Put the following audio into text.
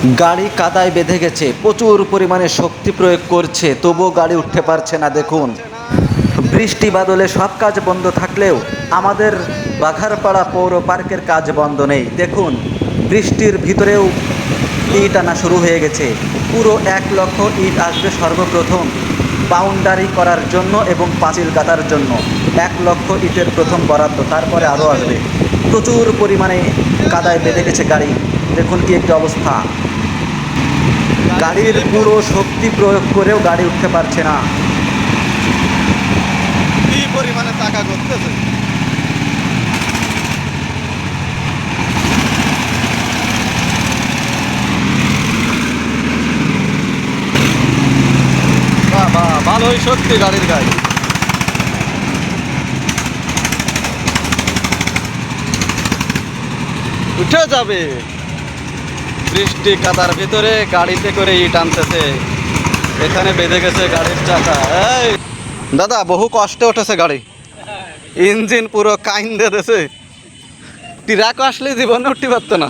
গাড়ি কাদায় বেঁধে গেছে, প্রচুর পরিমাণে শক্তি প্রয়োগ করছে, তবুও গাড়ি উঠতে পারছে না। দেখুন, বৃষ্টি বাদলে সব কাজ বন্ধ থাকলেও আমাদের বাঘারপাড়া পৌর পার্কের কাজ বন্ধ নেই। দেখুন, বৃষ্টির ভিতরেও ইট আনা শুরু হয়ে গেছে। পুরো 1,00,000 ইট আসবে সর্বপ্রথম বাউন্ডারি করার জন্য এবং পাঁচিল গাঁথার জন্য। 1,00,000 ইটের প্রথম বরাদ্দ, তারপরে আরও আসবে। প্রচুর পরিমাণে কাদায় বেঁধে গেছে গাড়ি। দেখুন কি একটি অবস্থা, গাড়ির পুরো শক্তি প্রয়োগ করেও গাড়ি উঠতে পারছে না। কি পরিমাণে টাকা করতেছে। বাবা, ভালোই সত্যি গাড়ির গাড়ি। উঠে যাবে বৃষ্টি কাদার ভিতরে, গাড়িতে করে ইট আনতেছে। এখানে বেঁধে গেছে গাড়ির চাকা। এই দাদা, বহু কষ্টে উঠেছে গাড়ি, ইঞ্জিন পুরো কাইন দিয়ে দিয়েছে। ট্রাক আসলে জীবনে উঠতে পারতো না।